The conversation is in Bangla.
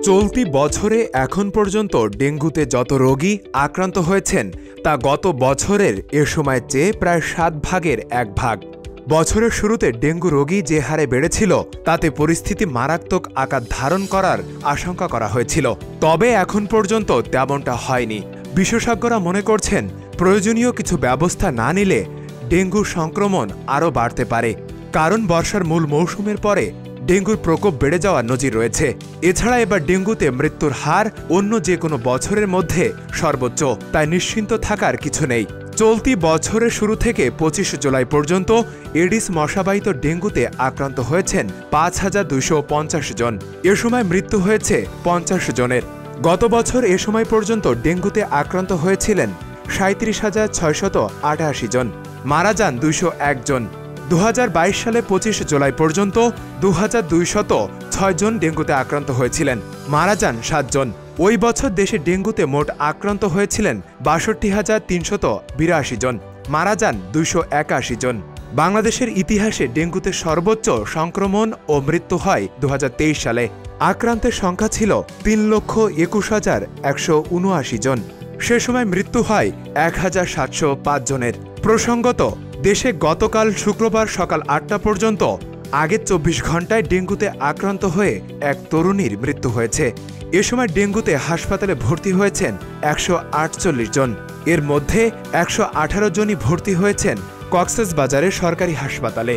চলতি বছরে এখন পর্যন্ত ডেঙ্গুতে যত রোগী আক্রান্ত হয়েছেন তা গত বছরের এ সময়ের চেয়ে প্রায় ৭ ভাগের ১ ভাগ। বছরের শুরুতে ডেঙ্গু রোগী যে হারে বেড়েছিল তাতে পরিস্থিতি মারাত্মক আকার ধারণ করার আশঙ্কা করা হয়েছিল। তবে এখন পর্যন্ত তেমনটা হয়নি। বিশেষজ্ঞরা মনে করছেন প্রয়োজনীয় কিছু ব্যবস্থা না নিলে ডেঙ্গুর সংক্রমণ আরও বাড়তে পারে। কারণ বর্ষার মূল মৌসুমের পরে ডেঙ্গুর প্রকোপ বেড়ে যাওয়ার নজির রয়েছে। এছাড়া এবার ডেঙ্গুতে মৃত্যুর হার অন্য যে কোনো বছরের মধ্যে সর্বোচ্চ, তাই নিশ্চিন্ত থাকার কিছু নেই। চলতি বছরের শুরু থেকে ২৫ জুলাই পর্যন্ত এডিস মশাবাহিত ডেঙ্গুতে আক্রান্ত হয়েছেন ৫,২৫০ জন। এ সময় মৃত্যু হয়েছে ৫০ জনের। গত বছর এ সময় পর্যন্ত ডেঙ্গুতে আক্রান্ত হয়েছিলেন ৩৭,৬৮৮ জন, মারা যান ২০১ জন। ২০২২ সালে ২৫ জুলাই পর্যন্ত ২,২০৬ জন ডেঙ্গুতে আক্রান্ত হয়েছিলেন, মারা যান ৭ জন। ওই বছর দেশে ডেঙ্গুতে মোট আক্রান্ত হয়েছিলেন ৬২,৩৮২ জন, মারা যান ২৮১ জন। বাংলাদেশের ইতিহাসে ডেঙ্গুতে সর্বোচ্চ সংক্রমণ ও মৃত্যু হয় ২০২৩ সালে। আক্রান্তের সংখ্যা ছিল ৩,২১,১৭৯ জন। সে সময় মৃত্যু হয় ১,৭০৫ জনের। প্রসঙ্গত, দেশে গতকাল শুক্রবার সকাল ৮টা পর্যন্ত আগের ২৪ ঘণ্টায় ডেঙ্গুতে আক্রান্ত হয়ে এক তরুণীর মৃত্যু হয়েছে। এ সময় ডেঙ্গুতে হাসপাতালে ভর্তি হয়েছেন ১৪৮ জন। এর মধ্যে ১১৮ জনই ভর্তি হয়েছেন কক্সবাজারের সরকারি হাসপাতালে।